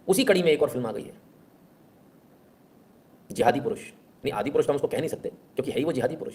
उसी कड़ी में एक और फिल्म आ गई है, जिहादी पुरुष। नहीं, आदि पुरुष तो हम उसको कह नहीं सकते क्योंकि है ही वो जिहादी पुरुष।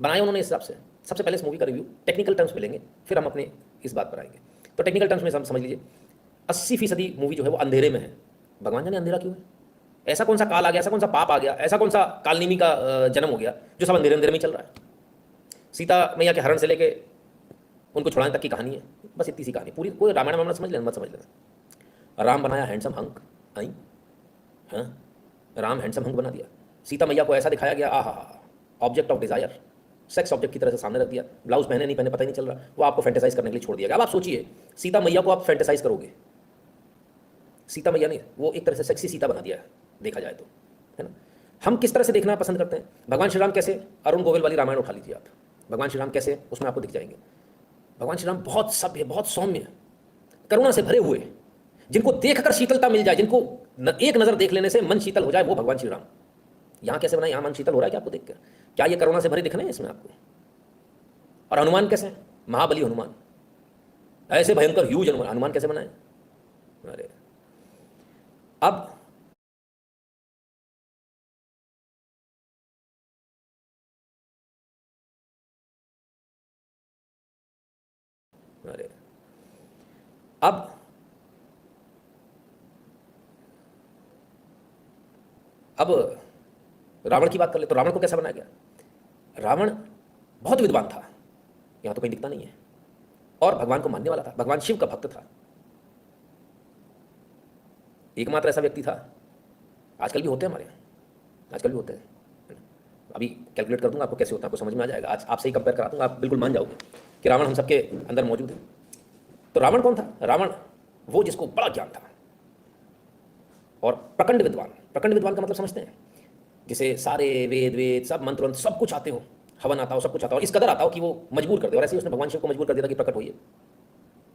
बनाया उन्होंने इस हिसाब से। सबसे पहले इस मूवी का रिव्यू टेक्निकल टर्म्स में लेंगे, फिर हम अपने इस बात पर आएंगे। तो टेक्निकल टर्म्स में समझ लीजिए, 80% मूवी जो है वो अंधेरे में है। भगवान जाने अंधेरा क्यों है, ऐसा कौन सा काल आ गया, ऐसा कौन सा पाप आ गया, ऐसा कौन सा कालनीमी का जन्म हो गया जो सब अंधेरे अंधेरे में चल रहा है। सीता मैया के हरण से लेके उनको छुड़ाने तक की कहानी है, बस इतनी सी कहानी पूरी। कोई रामायण वामायण समझ लेना, मत समझ लेना। राम बनाया हैंडसम हंक, आई हाँ, राम हैंडसम हंक बना दिया। सीता मैया को ऐसा दिखाया गया, आहा, object of desire, sex object की तरह से सामने रख दिया। ब्लाउज पहने नहीं पहने पता ही नहीं चल रहा, वो आपको फैंटेसाइज करने के लिए छोड़ दिया गया। अब आप सोचिए, सीता मैया को आप फैंटेसाइज करोगे, सीता मैया नहीं, वो एक तरह से सेक्सी सीता बना दिया है देखा जाए तो, है ना। हम किस तरह से देखना पसंद करते हैं, भगवान श्री राम कैसे, अरुण गोविल वाली रामायण उठा लीजिए आप, भगवान श्री राम कैसे उसमें आपको दिख जाएंगे। भगवान श्री राम बहुत सभ्य, बहुत सौम्य, करुणा से भरे हुए, जिनको देखकर शीतलता मिल जाए, जिनको एक नजर देख लेने से मन शीतल हो जाए, वो भगवान श्री राम। यहाँ कैसे बनाए, यहाँ मन शीतल हो रहा है क्या आपको देखकर, क्या ये करुणा से भरे दिख रहे हैं इसमें आपको। और हनुमान कैसे, महाबली हनुमान, ऐसे भयंकर ह्यूज हनुमान, हनुमान कैसे बनाए। अरे अब अरे अब अब रावण की बात कर ले तो रावण को कैसा बनाया गया। रावण बहुत विद्वान था, यहां तो कहीं दिखता नहीं है, और भगवान को मानने वाला था, भगवान शिव का भक्त था, एकमात्र ऐसा व्यक्ति था। आजकल भी होते हैं हमारे यहाँ, आजकल भी होते हैं, अभी कैलकुलेट कर दूंगा आपको कैसे होता है, आपको समझ में आ जाएगा। आज आपसे ही कंपेयर करा दूंगा, आप बिल्कुल मान जाओगे कि रावण हम सबके अंदर मौजूद है। तो रावण कौन था, रावण वो जिसको बड़ा ज्ञान था और प्रखंड विद्वान। प्रखंड विद्वान का मतलब समझते हैं, जिसे सारे वेद वेद सब मंत्र वंत्र सब कुछ आते हो, हवन आता हो, सब कुछ आता हो, इस कदर आता हो कि वो मजबूर कर दे। और ऐसे ही उसने भगवान शिव को मजबूर कर दिया था कि प्रकट होइए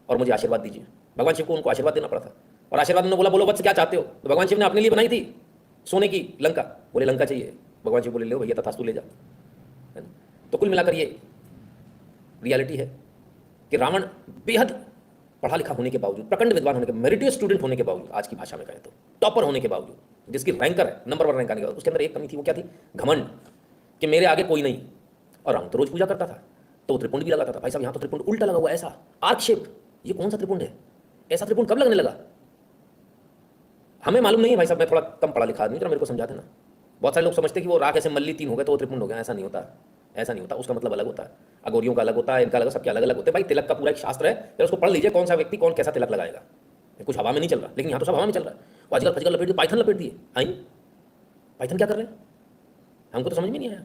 और मुझे आशीर्वाद दीजिए। भगवान शिव को उनको आशीर्वाद देना पड़ा था, और आशीर्वाद ने बोला बोलो वत्स क्या चाहते हो। तो भगवान शिव ने अपने लिए बनाई थी सोने की लंका, बोले लंका चाहिए। भगवान शिव बोले ले भैया तथास्तु ले जा, है ना। तो कुल मिलाकर ये रियलिटी है कि रावण बेहद पढ़ा लिखा होने के बावजूद, प्रखंड विद्वान होने के, मेरिटियस स्टूडेंट होने के बावजूद, आज की भाषा में कहें तो टॉपर होने के बावजूद, जिसकी रैंकर है, नंबर 1 रैंक आने के बाद, उसके अंदर एक कमी थी। वो क्या थी, घमंड, कि मेरे आगे कोई नहीं। और रावण तो रोज पूजा करता था, तो त्रिपुंड भी लगाता था। भाई साहब यहाँ तो त्रिपुंड उल्टा लगा हुआ, ऐसा आर्क शेप, ये कौन सा त्रिपुंड है, ऐसा त्रिपुंड कब लगने लगा। हमें मालूम नहीं है भाई साहब, मैं थोड़ा कम पढ़ा लिखा आदमी, तो मेरे को समझा देना। बहुत सारे लोग समझते हैं कि वो राख ऐसे मल्ली 3 हो गए तो वो त्रिपुंड हो गया, ऐसा नहीं होता, ऐसा नहीं होता। उसका मतलब अलग होता है, अगोरियों का अलग होता है, इनका अलग, सबके अलग अलग होते हैं। भाई तिलक का पूरा एक शास्त्र है, फिर उसको पढ़ लीजिए, कौन सा व्यक्ति कौन कैसा तिलक लगाएगा। कुछ हवा में नहीं चल रहा, लेकिन यहाँ तो सब हवा में चल रहा है। वो आजकल फजकल लपेट दिए, पाइथन लपेट दिए। आई पाइथन क्या कर रहे हैं, हमको तो समझ में नहीं आया,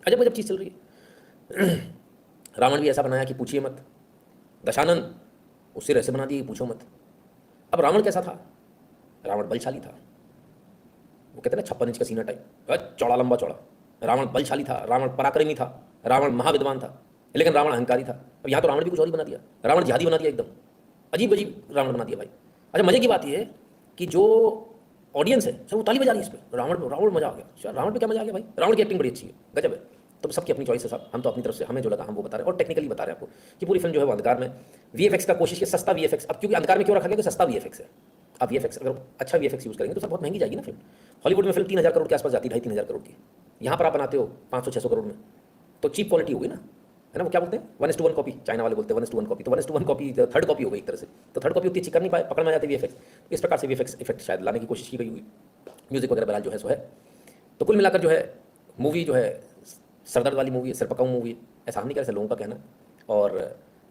अजब अजब चीज़ चल रही है। रावण भी ऐसा बनाया कि पूछिए मत, दशानन उससे ऐसे बना दिए पूछो मत। अब रावण कैसा था, रावण बलशाली था, वो कहते हैं ना 56 इंच का सीना टाइप, चौड़ा लंबा चौड़ा। रावण बलशाली था, रावण पराक्रमी था, रावण महाविद्वान था, लेकिन रावण अहंकारी था। अब यहाँ तो रावण भी कुछ और ही बना दिया, रावण जिहादी बना दिया, एकदम अजीब अजीब रावण बना दिया भाई। अच्छा मजे की बात यह है कि जो ऑडियंस है सर वो ताली बजा रही है इस पर, रावण रावण मजा आ गया। सर रावण पे क्या मजा आ गया भाई, रावण की एक्टिंग बड़ी अच्छी है, गजब है। तो सबकी अपनी चॉइस है साहब, हम तो अपनी तरफ से हमें जो लगा हम वो बता रहे हैं, और टेक्निकली बता रहे हैं आपको कि पूरी फिल्म जो है वो अंधकार में वीएफएक्स का कोशिश है, सस्ता वीएफएक्स। अब क्योंकि अंधकार में क्यों रखा गया, तो सस्ता वीएफएक्स है। अब वीएफएक्स अगर अच्छा वीएफएक्स यूज करेंगे तो सर बहुत महंगी जाएगी ना फिल्म। हॉलीवुड में फिल्म 3,000 करोड़ के आसपास जाती है, 2,500-3,000 करोड़ की। यहाँ पर आप बनाते हो 500-600 करोड़ में, तो चीप क्वालिटी होगी ना, है ना। वो क्या बोलते हैं 1:1 कॉपी, चाइना वाले बोलते हैं 1:1 कॉपी, तो 1:1 कॉपी थर्ड कॉपी हो गई एक तरह से। तो थर्ड कॉपी उतनी अच्छी कर नहीं पाए, पकड़ में आ जाते वीएफएक्स। इस प्रकार से वीएफएक्स इफेक्ट शायद लाने की कोशिश की गई हुई, म्यूजिक वगैरह बहरहाल जो है सो है। तो कुल मिलाकर जो है मूवी जो है सरदर्द वाली मूवी है, सिरपकाऊ मूवी है, ऐसा हम नहीं कह रहे लोगों का कहना। और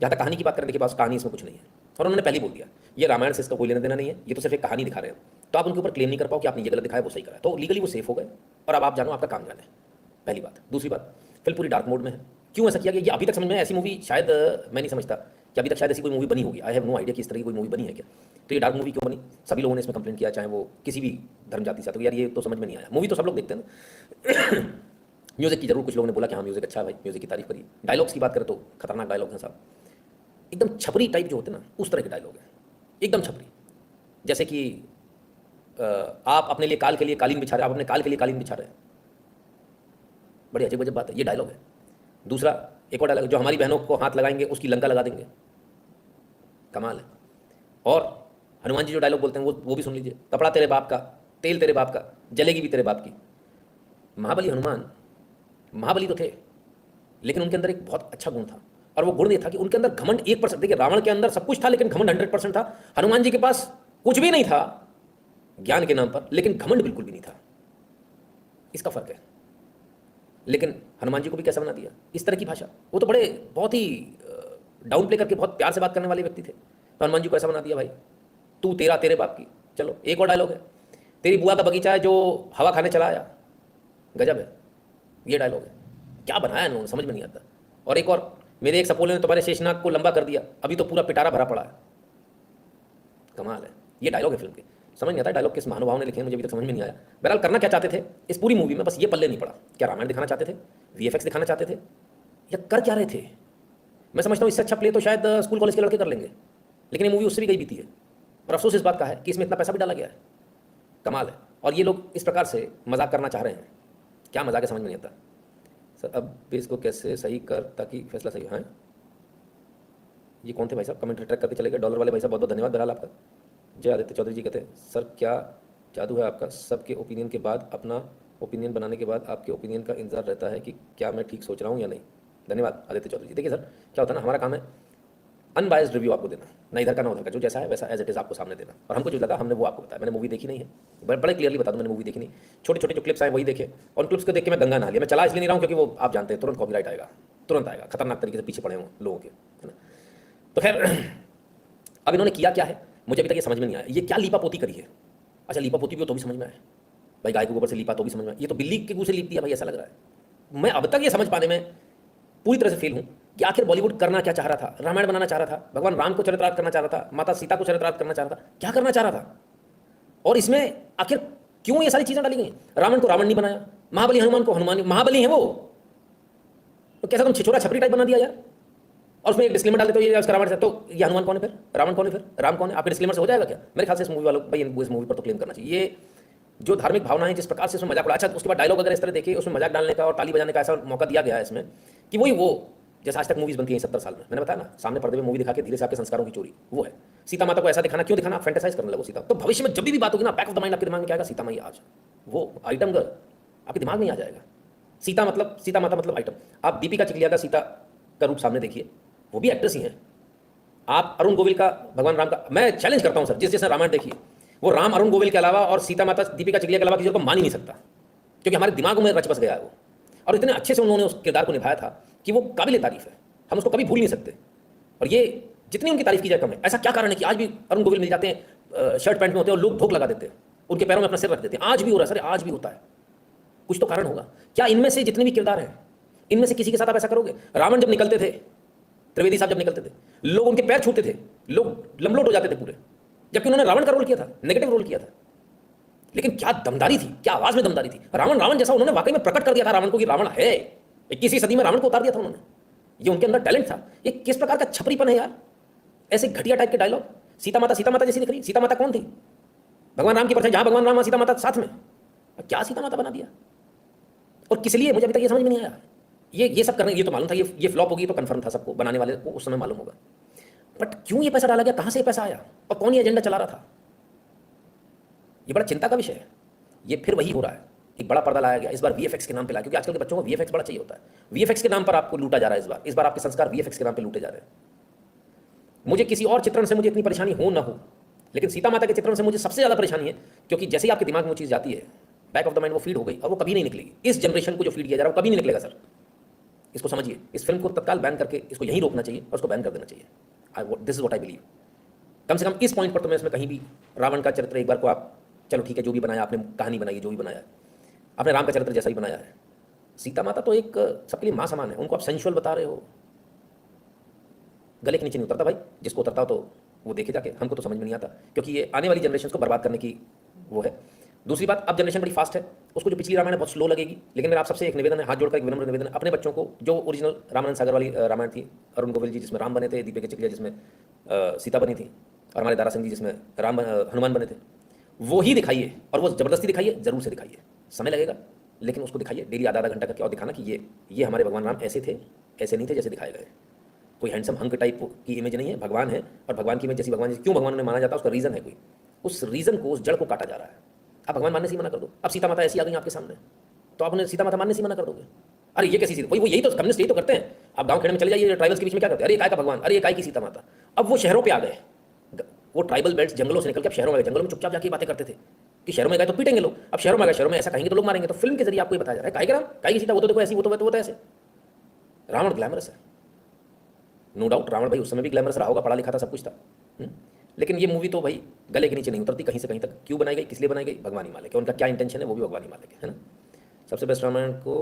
जहाँ तक कहानी की बात करें, देखिए पास कहानी इसमें कुछ नहीं है, और उन्होंने पहले बोल दिया ये रामायण से इसका कोई लेना देना नहीं है, ये तो सिर्फ एक कहानी दिखा रहे हैं। तो आप उनके ऊपर क्लेम नहीं कर पाओ कि आपने ये गलत दिखाया वो सही करा, तो लीगली वो सेफ हो गए, और अब आप जानो आपका काम जाने, पहली बात। दूसरी बात, फिल्म पूरी डार्क मोड में है। क्यों ऐसा किया गया ये अभी तक समझ में, ऐसी मूवी शायद मैं नहीं समझता कि अभी तक शायद ऐसी कोई मूवी बनी होगी। आई हैव नो आइडिया कि इस तरह की कोई मूवी बनी है क्या। तो ये डार्क मूवी क्यों बनी, सभी लोगों ने इसमें कंप्लेंट किया, चाहे वो किसी भी धर्म जाति से। तो यार ये तो समझ में नहीं आया, मूवी तो सब लोग देखते हैं ना। म्यूजिक की जरूर कुछ लोगों ने बोला कि हाँ म्यूजिक अच्छा है भाई, म्यूजिक की तारीफ करी। डायलॉग्स की बात करें तो खतरनाक डायलॉग हैं साहब, एकदम छपरी टाइप जो होते हैं ना, उस तरह के डायलॉग हैं, एकदम छपरी। जैसे कि आप अपने लिए काल के लिए कालीन बिछा रहे हैं, आप अपने काल के लिए कालीन बिछा रहे हैं, बड़ी अजीब अजीब बात है, ये डायलॉग है। दूसरा एक और डायलॉग, जो हमारी बहनों को हाथ लगाएंगे उसकी लंका लगा देंगे, कमाल है। और हनुमान जी जो डायलॉग बोलते हैं वो भी सुन लीजिए, कपड़ा तेरे बाप का, तेल तेरे बाप का, जलेगी भी तेरे बाप की। महाबली हनुमान, महाबली तो थे, लेकिन उनके अंदर एक बहुत अच्छा गुण था, और वो गुण ये था कि उनके अंदर घमंड 1%। देखिए रावण के अंदर सब कुछ था लेकिन घमंड 100% था। हनुमान जी के पास कुछ भी नहीं था ज्ञान के नाम पर, लेकिन घमंड बिल्कुल भी नहीं था। इसका फर्क है। लेकिन हनुमान जी को भी कैसा बना दिया, इस तरह की भाषा। वो तो बड़े बहुत ही डाउन प्ले करके बहुत प्यार से बात करने वाले व्यक्ति थे, तो हनुमान जी को ऐसा बना दिया, भाई तू तेरा तेरे बाप की। चलो एक और डायलॉग है, तेरी बुआ का बगीचा है जो हवा खाने चला आया। गजब है, ये डायलॉग है। क्या बनाया इन्होंने, समझ में नहीं आता। और एक और, मेरे एक सपोले ने तुम्हारे शेषनाग को लंबा कर दिया, अभी तो पूरा पिटारा भरा पड़ा है। कमाल है, ये डायलॉग है फिल्म के। समझ नहीं आता डायलॉग किस महानुभाव ने लिखे हैं, मुझे अभी तक समझ में नहीं आया। बहरहाल करना क्या चाहते थे इस पूरी मूवी में, बस ये पल्ले नहीं पड़ा। क्या रामायण दिखाना चाहते थे, वीएफएक्स दिखाना चाहते थे, या कर क्या रहे थे? मैं समझता हूँ इससे अच्छा प्ले तो शायद स्कूल कॉलेज के लड़के कर लेंगे, लेकिन ये मूवी उससे भी गई बीती है। और अफसोस इस बात का है कि इसमें इतना पैसा भी डाला गया है। कमाल है। और ये लोग इस प्रकार से मजाक करना चाह रहे हैं, क्या मजाक है समझ में नहीं आता। सर अब भी इसको कैसे सही कर ताकि फैसला सही है। ये कौन थे भाई साहब, कमेंट ट्रैक करके चले गए, डॉलर वाले भाई साहब, बहुत बहुत धन्यवाद बहरहाल आपका। जय आदित्य चौधरी जी कहते हैं, सर क्या जादू है आपका, सबके ओपिनियन के बाद अपना ओपिनियन बनाने के बाद आपके ओपिनियन का इंतजार रहता है कि क्या मैं ठीक सोच रहा हूँ या नहीं। धन्यवाद आदित्य चौधरी जी। देखिए सर क्या होता है ना, हमारा काम है अनबायस्ड रिव्यू आपको देना, ना इधर का ना उधर का, जो जैसा है वैसा एज इट इज़ आपको सामने देना। और हमको जो लगा हमने वो आपको बताया। मैंने मूवी देखी नहीं है, बड़े क्लियरली बता दूं, मैंने मूवी देखी नहीं। छोटे छोटे जो क्लिप्स आए वही देखे, और क्लिप्स को देख के मैं गंगा नहा लिया। मैं चला इसलिए नहीं रहा हूँ क्योंकि वो आप जानते हैं तुरंत कॉपीराइट आएगा, तुरंत आएगा, खतरनाक तरीके से पीछे पड़े हों लोगों के, है ना। तो खैर अब इन्होंने किया क्या है मुझे अभी तक ये समझ में नहीं आया। ये क्या लीपा पोती करी है? अच्छा लीपा पोती भी हो तो भी समझ में आया भाई, गाय के ऊपर से लीपा तो भी समझ में आया, ये तो बिल्ली के मुंह से लीप दिया भाई, ऐसा लग रहा है। मैं अब तक ये समझ पाने में पूरी तरह से फेल हूं कि आखिर बॉलीवुड करना क्या चाह रहा था। रामायण बनाना चाह रहा था, भगवान राम को चरितार्थ करना चाह रहा था, माता सीता को चरितार्थ करना चाह रहा था, क्या करना चाह रहा था? और इसमें आखिर क्यों ये सारी चीजें डाली गई? रावण को रावण नहीं बनाया, महाबली हनुमान को हनुमान, महाबली है वो, तो कैसा तुम छिछोरा छपरी टाइप बना दिया यार। और उसमें एक डिस्क्लेमर डाल देते हो ये उसका रावण से, तो ये हनुमान कौन है फिर, रावण कौन है फिर, राम कौन है? आपके डिस्क्लेमर से हो जाएगा क्या? मेरे ख्याल से इस मूवी वालों भाई इस मूवी पर तो क्लेम करना चाहिए। ये जो धार्मिक भावनाएं जिस प्रकार से इसमें मजाक उड़ा, अच्छा उसके बाद डायलॉग अगर इस तरह देखिए, उसमें मजाक डालने का और ताली बजाने का ऐसा मौका दिया गया है इसमें कि वही वो जैसे आज तक मूवीज बनती हैं 70 साल में, मैंने बताया ना, सामने पर्दे में मूवी दिखा के धीरे से आपके संस्कारों की चोरी, वो है। सीता माता को ऐसा दिखाना, क्यों दिखाना? आप फैंटेसाइज करने लगो सीता, तो भविष्य में जब भी बात होगी ना, बैक ऑफ द माइंड आपके दिमाग में क्या आएगा? सीता माई आज, वो आइटम गर्ल आपके दिमाग में ही आ जाएगा। सीता मतलब, सीता माता मतलब आइटम। आप दीपिका चिखलिया का सीता का रूप सामने देखिए, वो भी एक्ट्रेस ही है। आप अरुण गोविल का भगवान राम का, मैं चैलेंज करता हूं सर, जिस जैसे रामायण देखिए, वो राम अरुण गोविल के अलावा और सीता माता दीपिका चिखलिया के अलावा किसी को मान ही नहीं सकता, क्योंकि हमारे दिमागों में रच बस गया है वो। और इतने अच्छे से उन्होंने उस किरदार को निभाया था कि वो काबिल तारीफ है, हम उसको कभी भूल नहीं सकते। और ये जितनी उनकी तारीफ की जाए कम है। ऐसा क्या कारण है कि आज भी अरुण गोविल मिल जाते हैं शर्ट पैंट में होते हैं और लोग धोख लगा देते हैं, उनके पैरों में अपना सिर रख देते हैं? आज भी हो रहा है सर, आज भी होता है। कुछ तो कारण होगा। क्या इनमें से जितने भी किरदार हैं, इनमें से किसी के साथ आप ऐसा करोगे? रावण जब निकलते थे, त्रिवेदी साहब जब निकलते थे, लोग उनके पैर छूते थे, लोग लमलोट हो जाते थे पूरे, जबकि उन्होंने रावण का रोल किया था, नेगेटिव रोल किया था। लेकिन क्या दमदारी थी, क्या आवाज में दमदारी थी। रावण रावण जैसा उन्होंने वाकई में प्रकट कर दिया था रावण को कि रावण है। 21वीं सदी में रावण को उतार दिया था उन्होंने। ये उनके अंदर टैलेंट था। ये किस प्रकार का छपरीपन है यार, ऐसे घटिया टाइप के डायलॉग। सीता माता जैसी दिख रही। सीता माता कौन थी? भगवान राम की परछाई, जहां भगवान राम वहां सीता माता साथ में, क्या सीता माता बना दिया? और किस लिए, मुझे अभी तक ये समझ में नहीं आया। ये सब करने, ये तो मालूम था ये फ्लॉप होगी, तो कंफर्म था सबको, बनाने वाले को उस समय मालूम होगा। बट क्यों ये पैसा डाला गया, कहां से ये पैसा आया, और कौन ये एजेंडा चला रहा था? ये बड़ा चिंता का विषय है। ये फिर वही हो रहा है, एक बड़ा पर्दा लाया गया, इस बार वीएफएक्स के नाम पे लाया, क्योंकि आजकल के बच्चों को वीएफएक्स बड़ा चाहिए होता है। वीएफएक्स के नाम पर आपको लूटा जा रहा है इस बार आपके संस्कार वीएफएक्स के नाम पे लूटे जा रहे हैं। मुझे किसी और चित्रण से मुझे इतनी परेशानी हो ना हो, लेकिन सीता माता के चित्रण से मुझे सबसे ज़्यादा परेशानी है, क्योंकि जैसे ही आपके दिमाग में वो चीज़ जाती है, बैक ऑफ द माइंड वो फीड हो गई, और वो कभी नहीं निकलेगी। इस जनरेशन को जो फीड किया जा रहा है वो कभी नहीं निकलेगा सर, इसको समझिए। इस फिल्म को तत्काल बैन करके इसको यहीं रोकना चाहिए और उसको बैन कर देना चाहिए। This is what I believe. कम से कम इस पॉइंट पर तो मैं इसमें कहीं भी रावण का चरित्र एक बार को आप, चलो ठीक है जो भी बनाया आपने, कहानी बनाई जो भी बनाया आपने, राम का चरित्र जैसा ही बनाया है। सीता माता तो एक सबके लिए माँ समान है, उनको आप सेंशुअल बता रहे हो, गले के नीचे नहीं उतरता भाई। जिसको उतरता हो तो वो देखे जाके, हमको तो समझ में नहीं आता, क्योंकि ये आने वाली जनरेशन को बर्बाद करने की वो है। दूसरी बात, अब जनरेशन बड़ी फास्ट है, उसको जो पिछली रामायण है बहुत स्लो लगेगी। लेकिन मेरा आप सबसे एक निवेदन है, हाथ जोड़कर एक विनम्र निवेदन है, अपने बच्चों को जो ओरिजिनल रामानंद सागर वाली रामायण थी, अरुण गोविल जी जिसमें राम बने थे, दीपिका चिखलिया जिसमें सीता बनी थी, और हमारे दारा सिंह जी जिसमें हनुमान बने थे, वो ही दिखाइए। और वो जबरदस्ती दिखाइए, जरूर से दिखाइए, समय लगेगा लेकिन उसको दिखाइए डेली आधा आधा घंटा करके, और दिखाना कि ये हमारे भगवान राम ऐसे थे, ऐसे नहीं थे जैसे दिखाए गए। कोई हैंडसम हंक टाइप की इमेज नहीं है, भगवान है, और भगवान की इमेज जैसी भगवान, क्यों भगवान ने माना जाता है उसका रीज़न है कोई, उस रीज़न को, उस जड़ को काटा जा रहा है। आप भगवान मानने से ही मना कर दो। अब सीता माता ऐसी आ गई आपके सामने, तो आप उन्हें सीता माता मानने से ही मना कर दोगे? अरे ये कैसी सीता, वही वो यही तो कम्युनिस्ट यही तो करते हैं। आप गाँव खेड़े में चले जाइए, ट्राइबल्स के बीच में क्या करते हैं, अरे काय का भगवान, अरे काय की सीता माता। अब वो शहरों पर आ गए, वो ट्राइबल बेल्ट जंगलों से निकल के अब शहरों में गए, जंगलों में चुपचाप जाके बातें करते थे कि शहरों में गए तो पीटेंगे लोग, अब शहरों में गए, शहरों में ऐसा कहेंगे तो लोग मारेंगे। तो फिल्म के जरिए आपको ये बताया जा रहा है, काय का राम, काय की सीता, वो तो देखो ऐसी, वो तो ऐसे। रावण ग्लैमरस है, नो डाउट, रावण भाई उस समय भी ग्लैमरस रहा होगा, पढ़ा लिखा था, सब कुछ था। लेकिन ये मूवी तो भाई गले के नीचे नहीं उतरती कहीं से कहीं तक। क्यों बनाई गई, किस लिए बनाई गई, भगवान ही मालिक है, उनका क्या इंटेंशन है वो भी भगवान ही मालिक है ना। सबसे बेस्ट रामायण को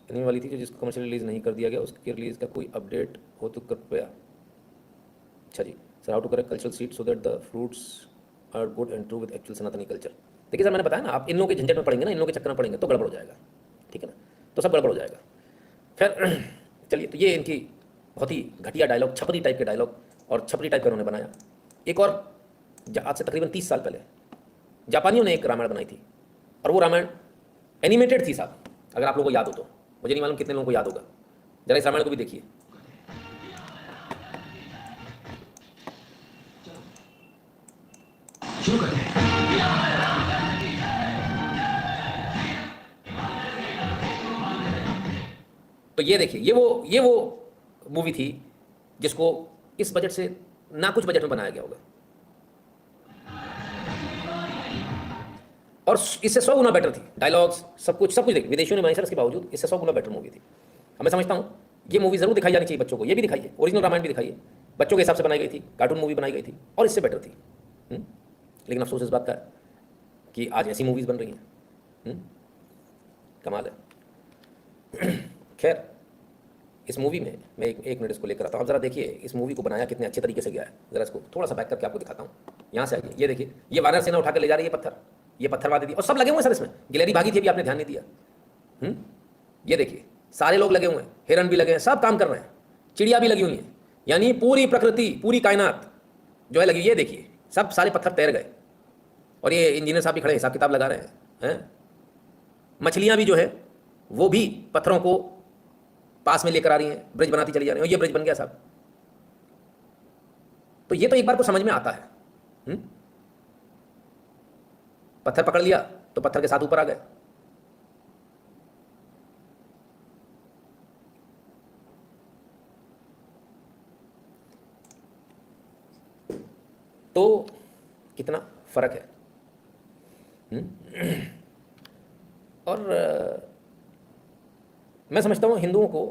एनिमे वाली थी जो जिसको कमर्शियल रिलीज नहीं कर दिया गया, उसके रिलीज का कोई अपडेट हो तो कृपया। अच्छा जी sir, how to correct cultural seed so that the fruits are good and true with actual Sanatani culture. देखिए सर, मैंने बताया ना, आप इन लोगों के झंझट में पड़ेंगे ना, इन लोगों के चक्कर में पड़ेंगे तो गड़बड़ हो जाएगा, ठीक है ना, तो सब गड़बड़ हो जाएगा। फिर चलिए, तो ये इनकी बहुत ही घटिया डायलॉग, छपरी टाइप के डायलॉग, और छपरी टाइप का उन्होंने बनाया। एक और आज से तकरीबन 30 साल पहले जापानियों ने एक रामायण बनाई थी, और वो रामायण एनिमेटेड थी साहब, अगर आप लोगों को याद हो तो। मुझे नहीं मालूम कितने लोगों को याद होगा, जरा इस रामायण को भी देखिए। शुरू करते हैं। तो ये देखिए, ये वो मूवी थी जिसको इस बजट से ना कुछ बजट में बनाया गया होगा, और इससे 100 गुना बेटर थी, डायलॉग्स सब कुछ देखिए, विदेशियों ने बनाई सर, इसके बावजूद इससे 100 गुना बेटर मूवी थी। मैं समझता हूँ ये मूवी जरूर दिखाई जानी चाहिए बच्चों को, ये भी दिखाइए, ओरिजिनल रामायण भी दिखाइए, बच्चों के हिसाब से बनाई गई थी, कार्टून मूवी बनाई गई थी और इससे बेटर थी। लेकिन अफसोस इस बात का है कि आज ऐसी मूवीज़ बन रही हैं, कमाल है। खैर, इस मूवी में मैं एक मिनट इसको लेकर आता हूँ। आप जरा देखिए इस मूवी को बनाया कितने अच्छे तरीके से गया है, जरा इसको थोड़ा सा बैक करके आपको दिखाता हूँ। यहाँ से आइए, ये देखिए, ये वानर सेना उठाकर ले जा रही है पत्थर, ये पत्थरवादी थी, और सब लगे हुए सर इसमें, गिलहरी भागी थी, अभी आपने ध्यान नहीं दिया। ये देखिए सारे लोग लगे हुए हैं, हिरन भी लगे हैं, सब काम कर रहे हैं, चिड़िया भी लगी हुई हैं, यानी पूरी प्रकृति, पूरी कायनात जो है लगी। ये देखिए सब सारे पत्थर तैर गए, और ये इंजीनियर साहब भी खड़े हिसाब किताब लगा रहे हैं। मछलियां भी जो है वो भी पत्थरों को पास में लेकर आ रही हैं, ब्रिज बनाती चली जा रही हैं, और ये ब्रिज बन गया साहब। तो ये तो एक बार को समझ में आता है। पत्थर पकड़ लिया तो पत्थर के साथ ऊपर आ गए। तो कितना फर्क है। और मैं समझता हूँ हिंदुओं को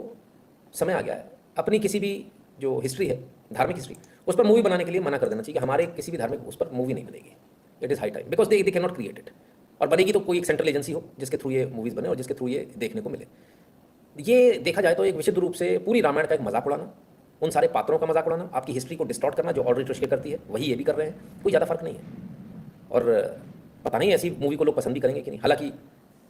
समय आ गया है अपनी किसी भी जो हिस्ट्री है, धार्मिक हिस्ट्री, उस पर मूवी बनाने के लिए मना कर देना चाहिए कि हमारे किसी भी धार्मिक उस पर मूवी नहीं बनेगी। It is high time, because they can not create it. और बनेगी तो कोई एक सेंट्रल एजेंसी हो जिसके थ्रू ये मूवीज़ बने और जिसके थ्रू ये देखने को मिले। ये देखा जाए तो एक विशुद्ध रूप से पूरी रामायण का एक मजाक उड़ाना, उन सारे पात्रों का मजाक उड़ाना, आपकी हिस्ट्री को डिस्टॉर्ट करना, जो ऑलरेडी ट्रस्ट करती है वही ये भी कर रहे हैं, कोई ज़्यादा फर्क नहीं है। और पता नहीं ऐसी मूवी को लोग पसंद भी करेंगे कि नहीं। हालांकि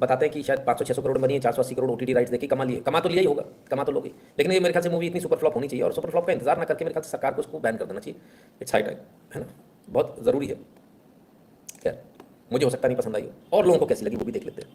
बताते हैं कि शायद 500-600 करोड़ बनी है, 480 करोड़ OTT राइट्स देखी, कमा तो लिया ही होगा, कमा तो लोगे, लेकिन ये मेरे ख्याल से मूवी इतनी सुपर फ्लॉप होनी चाहिए, और सुपर फ्लॉप का इंतजार ना करके मेरे ख्याल से सरकार को उसको बैन कर देना चाहिए। इट्स हाई टाइम, है ना, बहुत ज़रूरी है। खैर, मुझे हो सकता नहीं पसंद आई हो, और लोगों को कैसी लगी वो भी देख लेते हैं।